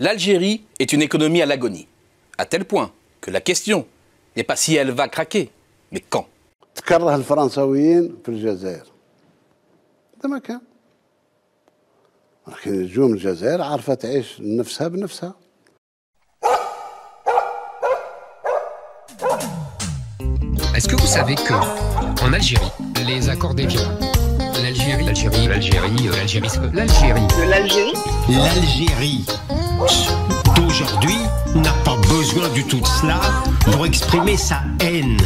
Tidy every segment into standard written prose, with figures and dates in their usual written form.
L'Algérie est une économie à l'agonie, à tel point que la question n'est pas si elle va craquer, mais quand. تكره الفرنساويين في الجزائر هذا ما كان، لكن يجوا من الجزائر عارفة تعيش نفسها بنفسها. Est-ce que vous savez que en Algérie, les accords d'Évian, L'Algérie d'aujourd'hui n'a pas besoin du tout de cela pour exprimer sa haine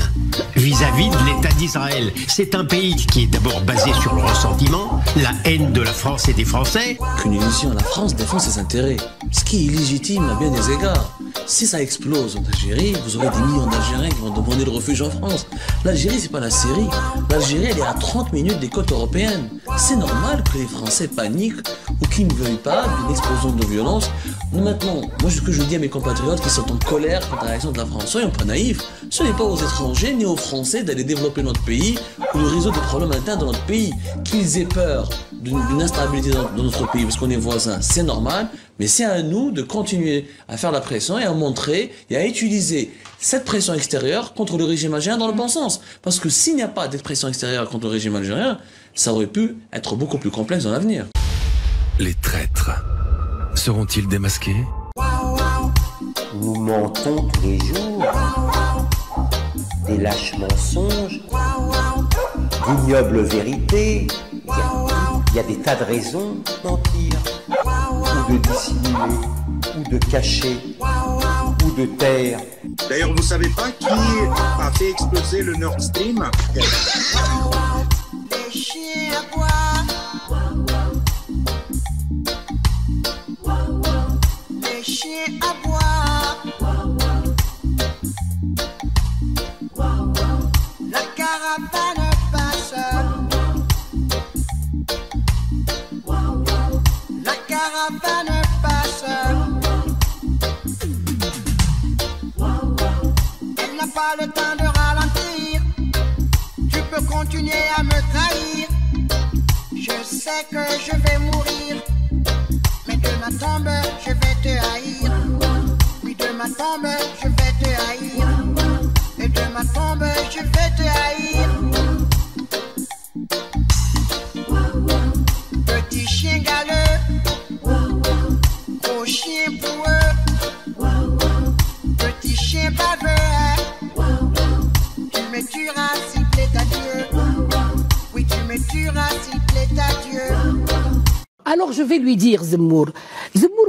vis-à-vis de l'État d'Israël. C'est un pays qui est d'abord basé sur le ressentiment, la haine de la France et des Français. Qu'une illusion, la France défend ses intérêts, ce qui est illégitime à bien des égards. Si ça explose en Algérie, vous aurez des millions d'Algériens qui vont demander le refuge en France. L'Algérie, c'est pas la Syrie. L'Algérie, elle est à 30 minutes des côtes européennes. C'est normal que les Français paniquent ou qu'ils ne veuillent pas d'une explosion de violence. Maintenant, moi, ce que je dis à mes compatriotes qui sont en colère contre la réaction de la France, soyons pas naïfs. Ce n'est pas aux étrangers ni aux Français d'aller développer notre pays ou de résoudre des problèmes internes dans notre pays. Qu'ils aient peur d'une instabilité dans notre pays parce qu'on est voisins, c'est normal. Mais c'est à nous de continuer à faire la pression et à montrer et à utiliser cette pression extérieure contre le régime algérien dans le bon sens. Parce que s'il n'y a pas de pression extérieure contre le régime algérien, ça aurait pu être beaucoup plus complexe dans l'avenir. Les traîtres seront-ils démasqués? Nous mentons tous les jours, des lâches mensonges, d'ignobles vérités. Il y a des tas de raisons de mentir, ou de dissimuler, ou de cacher, ou de taire. D'ailleurs, vous savez pas qui a fait exploser le Nord Stream? Les chiens aboient, les chiens aboient, la caravane passe, la caravane passe, elle n'a pas le temps de ralentir, tu peux continuer à me trahir, je sais que je vais mourir, mais de ma tombe je vais te haïr, oui de ma tombe je vais te haïr, et de ma tombe je vais te haïr. Petit chien galeux, gros chien boueux, petit chien baveux, tu me tueras s'il plaît à Dieu, oui tu me tueras s'il plaît à Dieu. Alors je vais lui dire, Zemmour,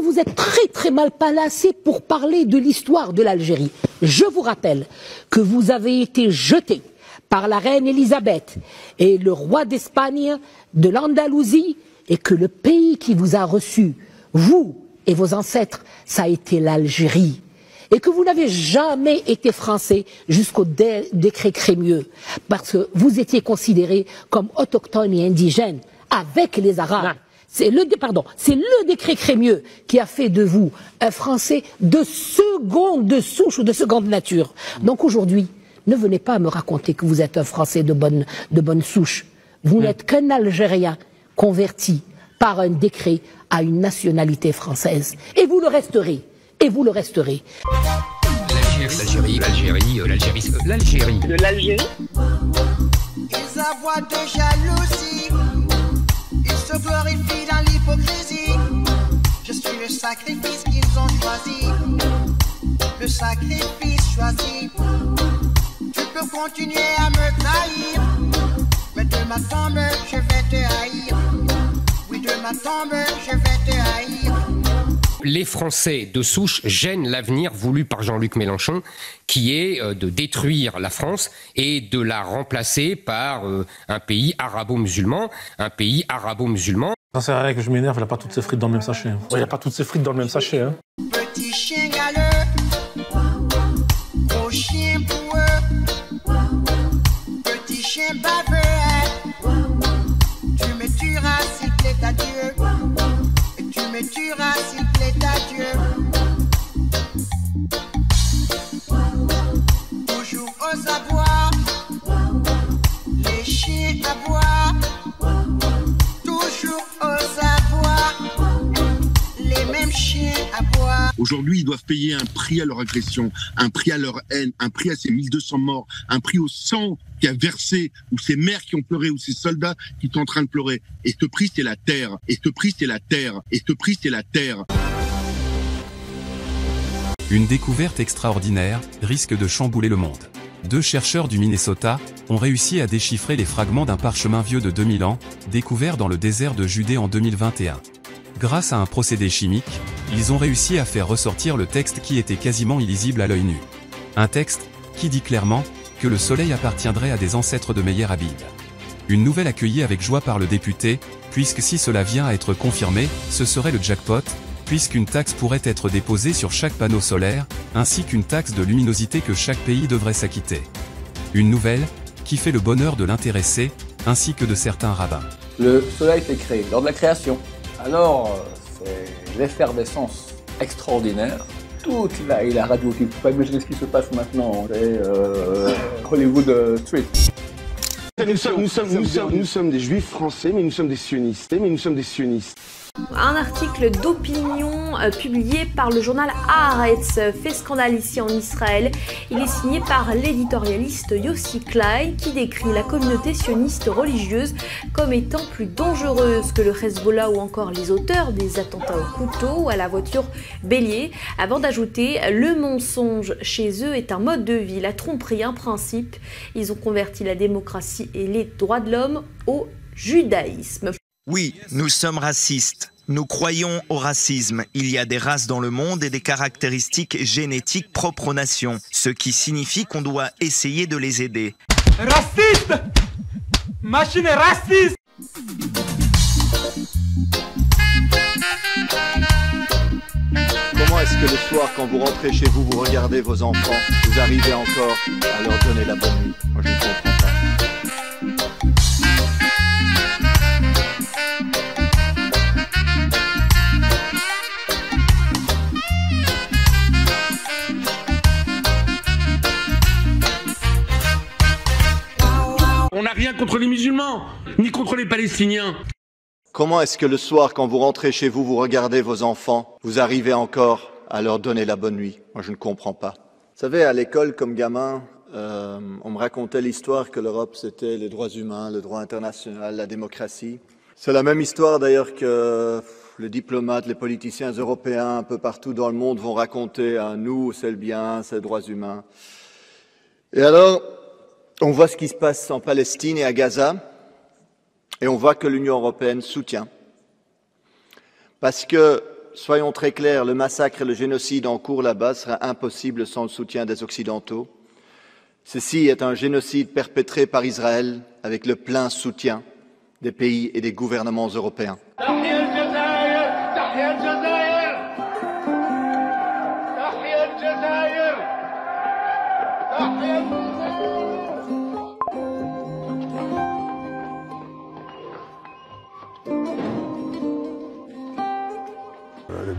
vous êtes très mal placé pour parler de l'histoire de l'Algérie. Je vous rappelle que vous avez été jeté par la reine Elisabeth et le roi d'Espagne de l'Andalousie et que le pays qui vous a reçu, vous et vos ancêtres, ça a été l'Algérie. Et que vous n'avez jamais été français jusqu'au décret Crémieux, parce que vous étiez considéré comme autochtone et indigène avec les Arabes. C'est le décret Crémieux qui a fait de vous un Français de seconde souche ou de seconde nature. Donc aujourd'hui, ne venez pas me raconter que vous êtes un Français de bonne souche. Vous n'êtes qu'un Algérien converti par un décret à une nationalité française. Et vous le resterez. Et vous le resterez. L'Algérie. De l'Algérie. Ils aboient de jalousie. Ils se glorifient dans l'hypocrisie. Je suis le sacrifice qu'ils ont choisi. Le sacrifice choisi. Tu peux continuer à me trahir, mais de ma tombe je vais te haïr. Oui, de ma tombe je vais te haïr. Les Français de souche gênent l'avenir voulu par Jean-Luc Mélenchon, qui est de détruire la France et de la remplacer par un pays arabo-musulman. Ça sert à rien que je m'énerve, il n'a pas toutes ses frites dans le même sachet. Il n'a pas toutes ses frites dans le même sachet. Hein. Petit chien galeux, gros chien boueux, petit chien baveux, tu me tueras s'il plaît à Dieu, et tu me tueras s'il plaît à Dieu. Toujours aux abois, les chiens aboient, toujours aux abois, les mêmes chien aboie. Aujourd'hui, ils doivent payer un prix à leur agression, un prix à leur haine, un prix à ces 1200 morts, un prix au sang qui a versé, ou ces mères qui ont pleuré, ou ces soldats qui sont en train de pleurer. Et ce prix, c'est la terre. Et ce prix, c'est la terre. Et ce prix, c'est la terre. Une découverte extraordinaire risque de chambouler le monde. 2 chercheurs du Minnesota ont réussi à déchiffrer les fragments d'un parchemin vieux de 2000 ans, découvert dans le désert de Judée en 2021. Grâce à un procédé chimique, ils ont réussi à faire ressortir le texte qui était quasiment illisible à l'œil nu. Un texte qui dit clairement que le soleil appartiendrait à des ancêtres de Meir Abid. Une nouvelle accueillie avec joie par le député, puisque si cela vient à être confirmé, ce serait le jackpot, puisqu'une taxe pourrait être déposée sur chaque panneau solaire, ainsi qu'une taxe de luminosité que chaque pays devrait s'acquitter. Une nouvelle qui fait le bonheur de l'intéressé, ainsi que de certains rabbins. Le soleil s'est créé lors de la création. Alors, c'est l'effervescence extraordinaire. Toute la radio qui ne peut pas imaginer ce qui se passe maintenant. C'est Hollywood Street. Nous sommes des juifs français, mais nous sommes des sionistes. Un article d'opinion publié par le journal Haaretz fait scandale ici en Israël. Il est signé par l'éditorialiste Yossi Klein qui décrit la communauté sioniste religieuse comme étant plus dangereuse que le Hezbollah ou encore les auteurs des attentats au couteau ou à la voiture bélier, avant d'ajouter « Le mensonge chez eux est un mode de vie, la tromperie un principe. Ils ont converti la démocratie et les droits de l'homme au judaïsme ». Oui, nous sommes racistes. Nous croyons au racisme. Il y a des races dans le monde et des caractéristiques génétiques propres aux nations, ce qui signifie qu'on doit essayer de les aider. Raciste! Machine raciste! Comment est-ce que le soir, quand vous rentrez chez vous, vous regardez vos enfants, vous arrivez encore à leur donner la bonne nuit? Moi, je ne comprends pas. On n'a rien contre les musulmans, ni contre les Palestiniens. Comment est-ce que le soir, quand vous rentrez chez vous, vous regardez vos enfants, vous arrivez encore à leur donner la bonne nuit? Moi, je ne comprends pas. Vous savez, à l'école, comme gamin, on me racontait l'histoire que l'Europe, c'était les droits humains, le droit international, la démocratie. C'est la même histoire, d'ailleurs, que les diplomates, les politiciens européens, un peu partout dans le monde, vont raconter à nous, c'est le bien, c'est les droits humains. Et alors, on voit ce qui se passe en Palestine et à Gaza, et on voit que l'Union européenne soutient. Parce que, soyons très clairs, le massacre et le génocide en cours là-bas sera impossible sans le soutien des Occidentaux. Ceci est un génocide perpétré par Israël avec le plein soutien des pays et des gouvernements européens.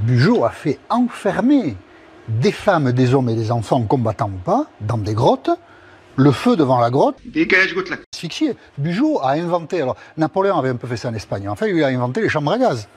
Bugeaud a fait enfermer des femmes, des hommes et des enfants, combattants ou pas, dans des grottes, le feu devant la grotte, asphyxié. Bugeaud a inventé, alors Napoléon avait un peu fait ça en Espagne, enfin il a inventé les chambres à gaz.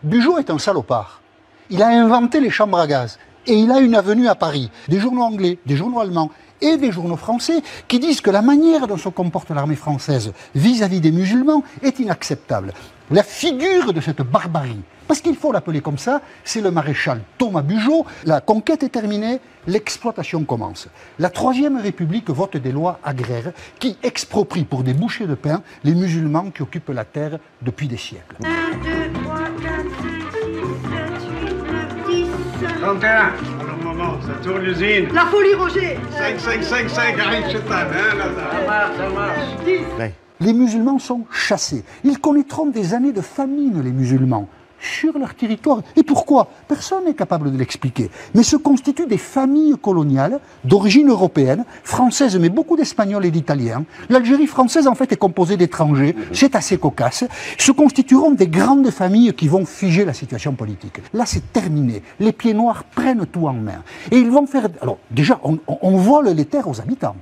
Bugeaud est un salopard. Il a inventé les chambres à gaz et il a une avenue à Paris, des journaux anglais, des journaux allemands et des journaux français qui disent que la manière dont se comporte l'armée française vis-à-vis des musulmans est inacceptable. La figure de cette barbarie, parce qu'il faut l'appeler comme ça, c'est le maréchal Thomas Bugeaud. La conquête est terminée, l'exploitation commence. La Troisième République vote des lois agraires qui exproprient pour des bouchées de pain les musulmans qui occupent la terre depuis des siècles. 1, 2, 3, 4, 5, 6, 7, 8, 9, 10. 31. Alors maman, ça tourne l'usine. La folie, Roger. 5, 5, 5, 5, arrive chez ta mère, là. Ça marche. 10. Les musulmans sont chassés. Ils connaîtront des années de famine, les musulmans, sur leur territoire. Et pourquoi? Personne n'est capable de l'expliquer. Mais se constituent des familles coloniales d'origine européenne, française, mais beaucoup d'Espagnols et d'Italiens. L'Algérie française, en fait, est composée d'étrangers. C'est assez cocasse. Se constitueront des grandes familles qui vont figer la situation politique. Là, c'est terminé. Les pieds noirs prennent tout en main. Et ils vont faire... Alors, déjà, on vole les terres aux habitants.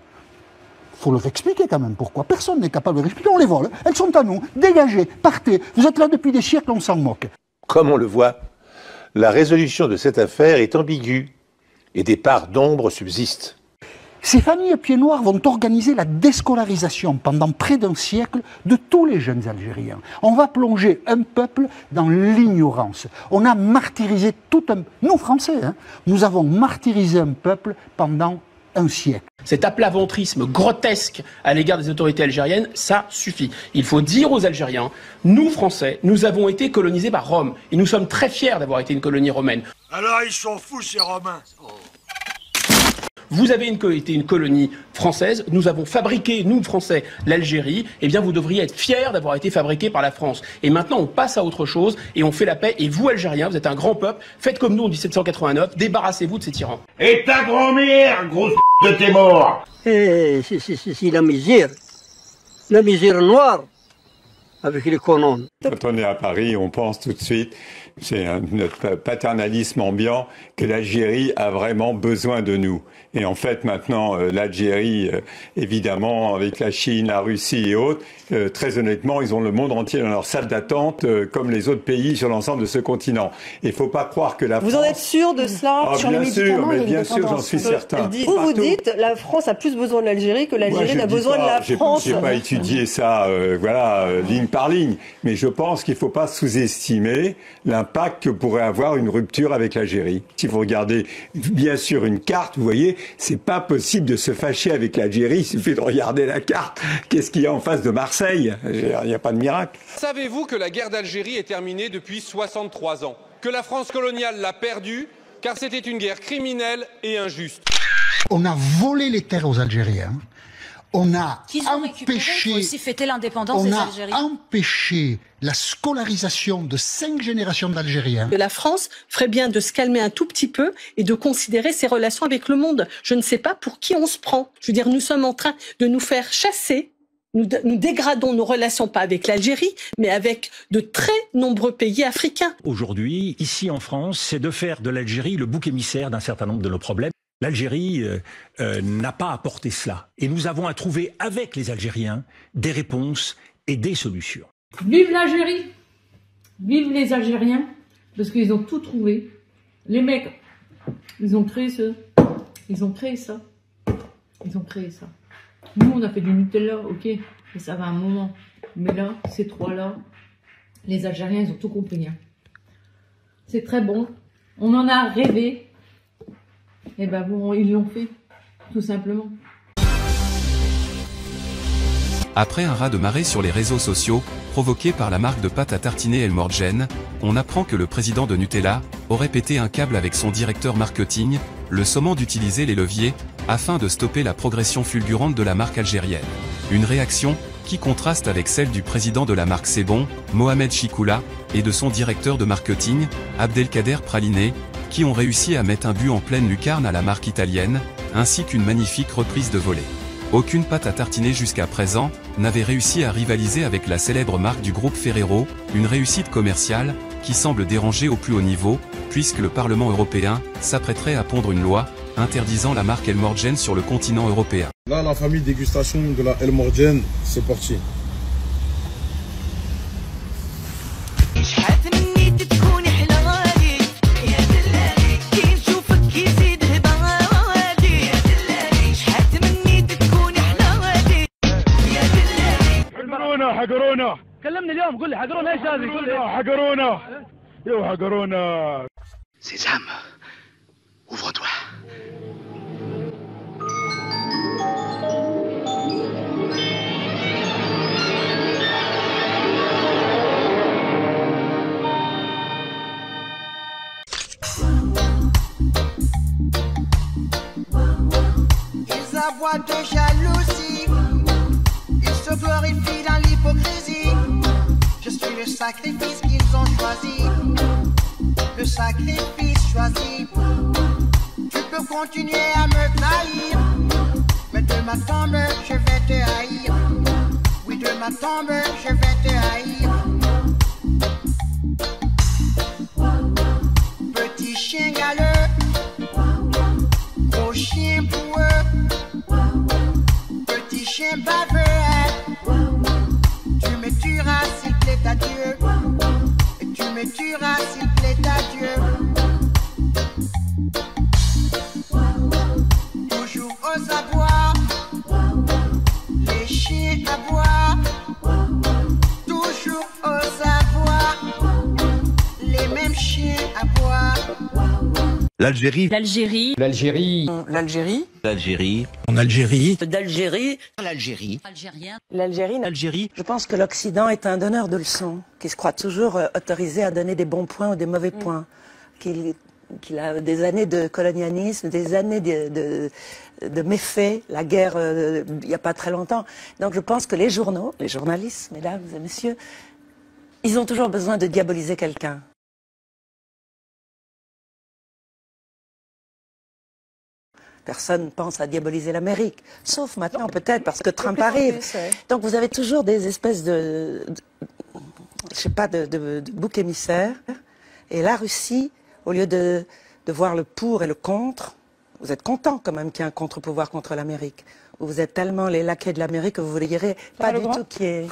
Il faut leur expliquer quand même pourquoi. Personne n'est capable de leur expliquer. On les vole. Elles sont à nous. Dégagez. Partez. Vous êtes là depuis des siècles, on s'en moque. Comme on le voit, la résolution de cette affaire est ambiguë et des parts d'ombre subsistent. Ces familles pieds noirs vont organiser la déscolarisation pendant près d'un siècle de tous les jeunes Algériens. On va plonger un peuple dans l'ignorance. On a martyrisé tout un... Nous, Français, nous avons martyrisé un peuple pendant un siècle. Cet aplaventrisme grotesque à l'égard des autorités algériennes, ça suffit. Il faut dire aux Algériens, nous, Français, nous avons été colonisés par Rome. Et nous sommes très fiers d'avoir été une colonie romaine. Alors ils sont fous, ces Romains. Vous avez été une colonie française, nous avons fabriqué, nous Français, l'Algérie, eh bien vous devriez être fiers d'avoir été fabriqué par la France. Et maintenant on passe à autre chose et on fait la paix. Et vous Algériens, vous êtes un grand peuple, faites comme nous en 1789, débarrassez-vous de ces tyrans. Et ta grand-mère, grosse de tes morts. C'est la misère noire avec les colons. Quand on est à Paris, on pense tout de suite, c'est notre paternalisme ambiant, que l'Algérie a vraiment besoin de nous. Et en fait, maintenant, l'Algérie, évidemment, avec la Chine, la Russie et autres, très honnêtement, ils ont le monde entier dans leur salle d'attente, comme les autres pays sur l'ensemble de ce continent. Il ne faut pas croire que la France... Vous en êtes sûr de cela sur les médicaments? Bien sûr, j'en suis certain. Vous dites la France a plus besoin de l'Algérie que l'Algérie n'a besoin de la France. Je n'ai pas étudié ça, ligne par ligne. Mais je pense qu'il ne faut pas sous-estimer l'impact que pourrait avoir une rupture avec l'Algérie. Si vous regardez, bien sûr, une carte, vous voyez, c'est pas possible de se fâcher avec l'Algérie. Il suffit de regarder la carte. Qu'est-ce qu'il y a en face de Marseille? Il n'y a pas de miracle. Savez-vous que la guerre d'Algérie est terminée depuis 63 ans? Que la France coloniale l'a perdue, car c'était une guerre criminelle et injuste. On a volé les terres aux Algériens. On a empêché la scolarisation de 5 générations d'Algériens. La France ferait bien de se calmer un tout petit peu et de considérer ses relations avec le monde. Je ne sais pas pour qui on se prend. Je veux dire, nous sommes en train de nous faire chasser. Nous dégradons nos relations, pas avec l'Algérie, mais avec de très nombreux pays africains. Aujourd'hui, ici en France, c'est de faire de l'Algérie le bouc émissaire d'un certain nombre de nos problèmes. L'Algérie n'a pas apporté cela. Et nous avons à trouver avec les Algériens des réponses et des solutions. Vive l'Algérie! Vive les Algériens! Parce qu'ils ont tout trouvé. Les mecs, ils ont créé ça. Ils ont créé ça. Ils ont créé ça. Nous, on a fait du Nutella, ok, mais ça va un moment. Mais là, ces trois-là, les Algériens, ils ont tout compris. Hein. C'est très bon. On en a rêvé. Et ben bon, ils l'ont fait, tout simplement. Après un raz-de-marée sur les réseaux sociaux, provoqué par la marque de pâte à tartiner El Morgen, on apprend que le président de Nutella aurait pété un câble avec son directeur marketing, le sommant d'utiliser les leviers, afin de stopper la progression fulgurante de la marque algérienne. Une réaction qui contraste avec celle du président de la marque C'est Bon, Mohamed Chikoula, et de son directeur de marketing, Abdelkader Praliné, qui ont réussi à mettre un but en pleine lucarne à la marque italienne, ainsi qu'une magnifique reprise de volée. Aucune pâte à tartiner jusqu'à présent n'avait réussi à rivaliser avec la célèbre marque du groupe Ferrero, une réussite commerciale qui semble déranger au plus haut niveau, puisque le Parlement européen s'apprêterait à pondre une loi interdisant la marque El Morgen sur le continent européen. Là, la famille dégustation de la El Morgen, c'est parti. حقرونا كلمني اليوم قول لي حقرونا ايش هذه قول لي حقرونا يو حقرونا Sésame, ouvre-toi. Ils aboient de jalousie, ils se glorifient dans l'hypocrisie. Je suis le sacrifice qu'ils ont choisi, le sacrifice choisi. Tu peux continuer à me trahir, mais de ma tombe je vais te haïr. Oui, de ma tombe je vais te haïr. Petit chien galeux, gros chien boueux. Petit tuera s'il plaît à Dieu. Toujours aux abois, les chiens aboient. Toujours aux abois, les mêmes chiens aboient. L'Algérie. L'Algérie. L'Algérie. L'Algérie. L'Algérie. En Algérie. D'Algérie. L'Algérie. Algérien. L'Algérie. L'Algérie. Je pense que l'Occident est un donneur de leçons, qui se croit toujours autorisé à donner des bons points ou des mauvais points, qu'il a des années de colonialisme, des années de méfaits, la guerre il n'y a pas très longtemps. Donc je pense que les journaux, les journalistes, mesdames et messieurs, ils ont toujours besoin de diaboliser quelqu'un. Personne ne pense à diaboliser l'Amérique, sauf maintenant peut-être parce que Trump arrive. Donc vous avez toujours des espèces de boucs émissaires. Et la Russie, au lieu de voir le pour et le contre, vous êtes content quand même qu'il y ait un contre-pouvoir contre l'Amérique. Vous êtes tellement les laquais de l'Amérique que vous ne direz pas du tout qui est...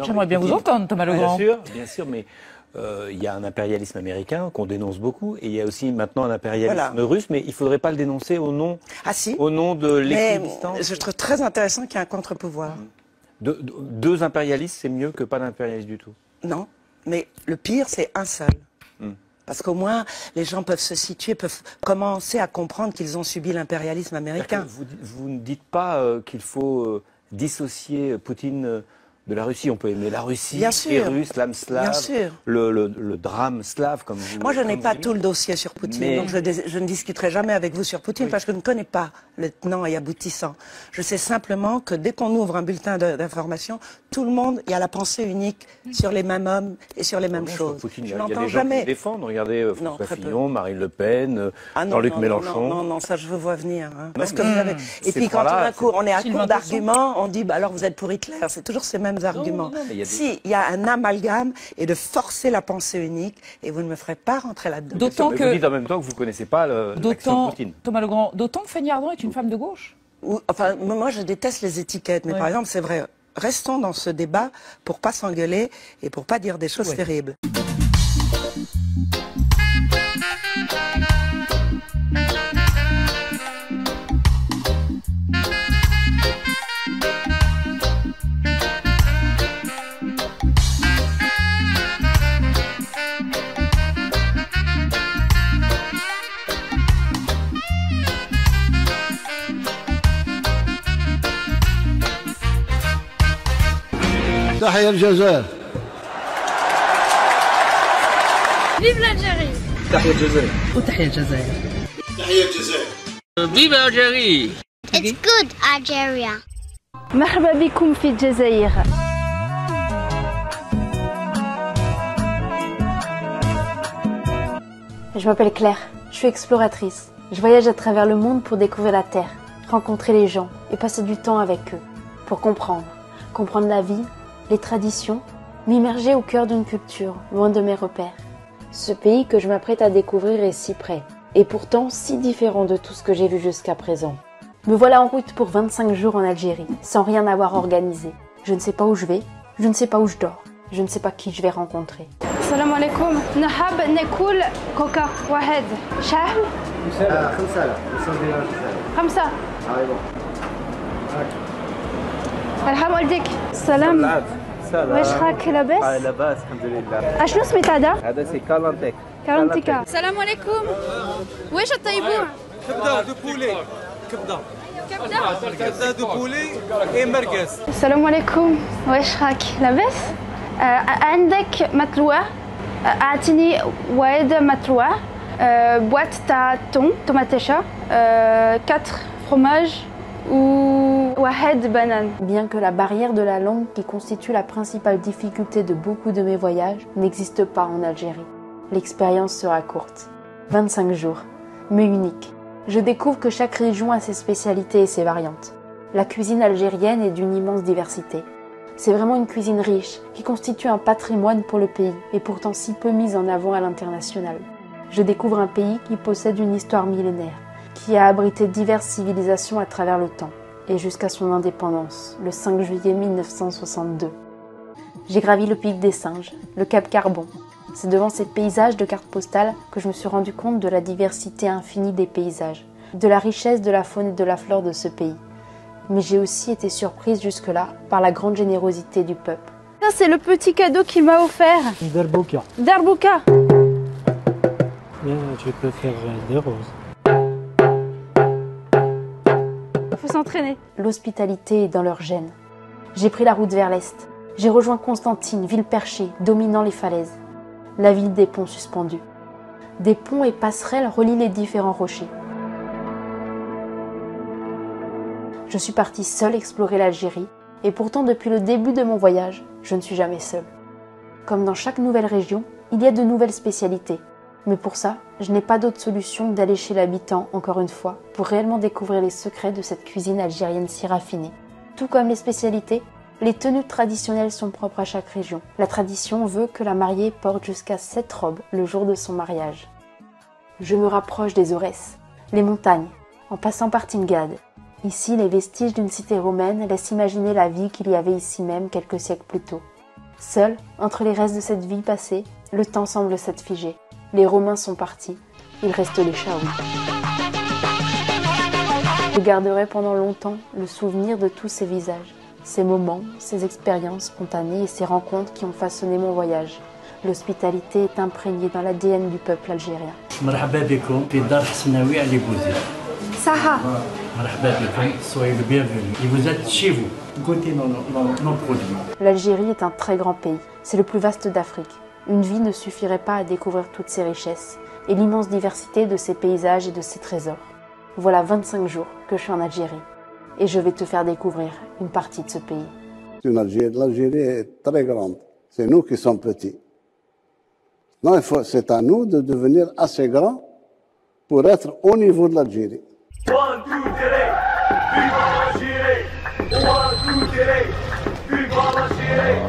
J'aimerais bien vous entendre, Thomas Legrand. Bien sûr, mais il y a un impérialisme américain qu'on dénonce beaucoup, et il y a aussi maintenant un impérialisme russe, mais il ne faudrait pas le dénoncer au nom, au nom de l'équidistance. Je trouve très intéressant qu'il y ait un contre-pouvoir. Deux impérialistes, c'est mieux que pas d'impérialisme du tout. Non, mais le pire, c'est un seul. Parce qu'au moins, les gens peuvent se situer, peuvent commencer à comprendre qu'ils ont subi l'impérialisme américain. Vous ne dites pas qu'il faut dissocier Poutine de la Russie. On peut aimer la Russie, les Russes, l'âme slave, le drame slave, comme vous. Moi, je n'ai pas tout le dossier sur Poutine, donc je ne discuterai jamais avec vous sur Poutine, parce que je ne connais pas le tenant et aboutissant. Je sais simplement que dès qu'on ouvre un bulletin d'information, tout le monde, il y a la pensée unique sur les mêmes hommes et sur les mêmes choses. Poutine, je n'entends jamais. Qui le défendent. Regardez François Fillon, Marine Le Pen, Jean-Luc Mélenchon. Non, ça je veux voir venir. Hein, parce que vous avez... Et puis quand on est à court d'arguments, on dit bah, alors vous êtes pour Hitler. C'est toujours ces mêmes arguments. Si, il y a un amalgame et de forcer la pensée unique, et vous ne me ferez pas rentrer là-dedans. D'autant que vous dites en même temps que vous ne connaissez pas l'action de Poutine. Thomas Legrand, d'autant que Fanny Ardant est une femme de gauche. Enfin, moi je déteste les étiquettes, mais par exemple, c'est vrai, restons dans ce débat pour pas s'engueuler et pour pas dire des choses terribles. تحيا الجزائر. Vive l'Algérie. تحيا الجزائر. وتحيا الجزائر. تحيا الجزائر. Vive l'Algérie. It's good Algeria. مرحبا بكم في الجزائر. Je m'appelle Claire, je suis exploratrice. Je voyage à travers le monde pour découvrir la Terre, rencontrer les gens et passer du temps avec eux, pour comprendre la vie, les traditions, m'immerger au cœur d'une culture, loin de mes repères. Ce pays que je m'apprête à découvrir est si près, et pourtant si différent de tout ce que j'ai vu jusqu'à présent. Me voilà en route pour 25 jours en Algérie, sans rien avoir organisé. Je ne sais pas où je vais, je ne sais pas où je dors, je ne sais pas qui je vais rencontrer. السلام عليكم نحب ناكل كوكا واحد شحم 5 الحم والديك السلام واش راك لاباس؟ لاباس الحمد لله. اشنو سميت هذا؟ هذا سي كالانتيك. كالانتيكا. السلام عليكم واش طيبوه؟ كبده دو بولي كبده دو بولي اي مرقص. السلام عليكم واش راك لاباس؟ عندك متلوع اعطيني واحد متلوع بواط تاع توماتيشا 4 fromages ou واحد banane. Bien que la barrière de la langue qui constitue la principale difficulté de beaucoup de mes voyages n'existe pas en Algérie, l'expérience sera courte. 25 jours, mais unique. Je découvre que chaque région a ses spécialités et ses variantes. La cuisine algérienne est d'une immense diversité. C'est vraiment une cuisine riche, qui constitue un patrimoine pour le pays, et pourtant si peu mise en avant à l'international. Je découvre un pays qui possède une histoire millénaire, qui a abrité diverses civilisations à travers le temps, et jusqu'à son indépendance, le 5 juillet 1962. J'ai gravi le pic des Singes, le cap Carbon, C'est devant ces paysages de cartes postales que je me suis rendu compte de la diversité infinie des paysages, de la richesse de la faune et de la flore de ce pays. Mais j'ai aussi été surprise jusque-là par la grande générosité du peuple. Ça, c'est le petit cadeau qu'il m'a offert. Darbouka. Darbouka. Je préfère des roses. Il faut s'entraîner. L'hospitalité est dans leurs gènes. J'ai pris la route vers l'est. J'ai rejoint Constantine, ville perchée, dominant les falaises. La ville des ponts suspendus. Des ponts et passerelles relient les différents rochers. Je suis partie seule explorer l'Algérie, et pourtant depuis le début de mon voyage, je ne suis jamais seule. Comme dans chaque nouvelle région, il y a de nouvelles spécialités. Mais pour ça, je n'ai pas d'autre solution que d'aller chez l'habitant, encore une fois, pour réellement découvrir les secrets de cette cuisine algérienne si raffinée. Tout comme les spécialités, les tenues traditionnelles sont propres à chaque région. La tradition veut que la mariée porte jusqu'à 7 robes le jour de son mariage. Je me rapproche des Aurès, les montagnes, en passant par Tingad. Ici, les vestiges d'une cité romaine laissent imaginer la vie qu'il y avait ici même quelques siècles plus tôt. Seul, entre les restes de cette vie passée, le temps semble s'être figé. Les Romains sont partis, il reste les Chaouis. Je garderai pendant longtemps le souvenir de tous ces visages, ces moments, ces expériences spontanées et ces rencontres qui ont façonné mon voyage. L'hospitalité est imprégnée dans l'ADN du peuple algérien. Saha. Soyez le bienvenu. Et vous êtes chez vous. Goûtez nos produits. L'Algérie est un très grand pays. C'est le plus vaste d'Afrique. Une vie ne suffirait pas à découvrir toutes ces richesses et l'immense diversité de ses paysages et de ses trésors. Voilà 25 jours que je suis en Algérie et je vais te faire découvrir une partie de ce pays. L'Algérie est très grande. C'est nous qui sommes petits. Non, c'est à nous de devenir assez grands pour être au niveau de l'Algérie. One, two, three, viva l'Algérie! One, two, three, viva l'Algérie!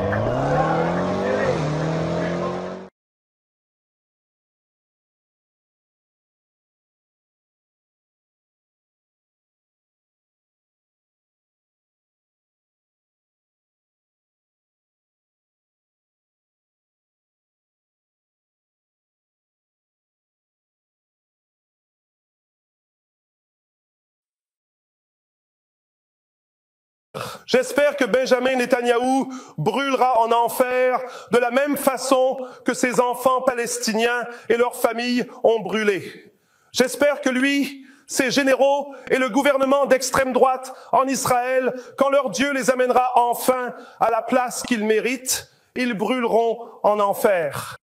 J'espère que Benjamin Netanyahou brûlera en enfer de la même façon que ses enfants palestiniens et leurs familles ont brûlé. J'espère que lui, ses généraux et le gouvernement d'extrême droite en Israël, quand leur Dieu les amènera enfin à la place qu'ils méritent, ils brûleront en enfer.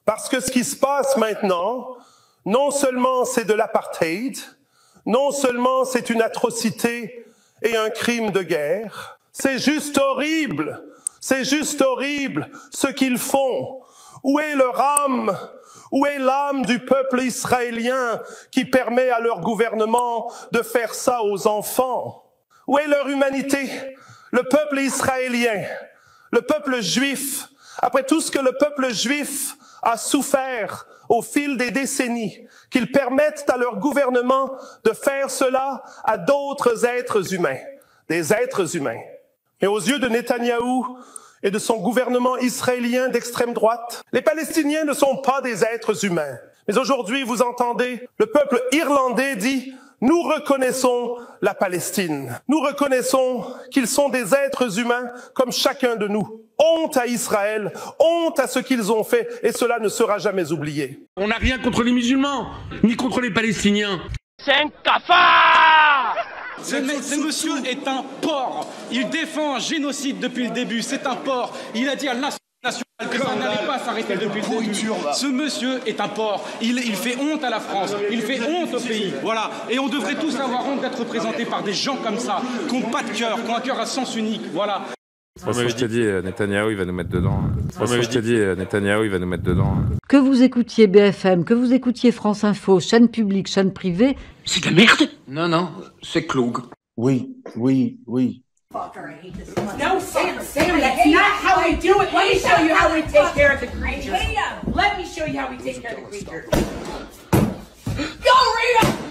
Parce que ce qui se passe maintenant, non seulement c'est de l'apartheid, non seulement c'est une atrocité et un crime de guerre, c'est juste horrible ce qu'ils font. Où est leur âme? Où est l'âme du peuple israélien qui permet à leur gouvernement de faire ça aux enfants? Où est leur humanité? Le peuple israélien, le peuple juif, après tout ce que le peuple juif a souffert au fil des décennies, qu'ils permettent à leur gouvernement de faire cela à d'autres êtres humains, des êtres humains. Mais aux yeux de Netanyahou et de son gouvernement israélien d'extrême droite, les Palestiniens ne sont pas des êtres humains. Mais aujourd'hui, vous entendez, le peuple irlandais dit « Nous reconnaissons la Palestine. Nous reconnaissons qu'ils sont des êtres humains comme chacun de nous. Honte à Israël, honte à ce qu'ils ont fait, et cela ne sera jamais oublié. » On n'a rien contre les musulmans, ni contre les Palestiniens. C'est un cafard! Ce monsieur est un porc. Il défend un génocide depuis le début. C'est un porc. Il a dit à la nation que ça n'allait pas s'arrêter depuis le début. Ce monsieur est un porc. Il fait honte à la France. Il fait honte au pays. Voilà. Et on devrait tous avoir honte d'être représentés par des gens comme ça, qui n'ont pas de cœur, qui ont un cœur à sens unique. Voilà. Je t'ai dit, Netanyahou, il va nous mettre dedans. Je t'ai dit, Netanyahou, il va nous mettre dedans. Que vous écoutiez BFM, que vous écoutiez France Info, chaîne publique, chaîne privée... C'est de la merde. Non, c'est Cloug. Oui. No, Sam, that's not how we do it. Let me show you how we take care of the creatures. Let me show you how we take care of the creatures. Go, Rita!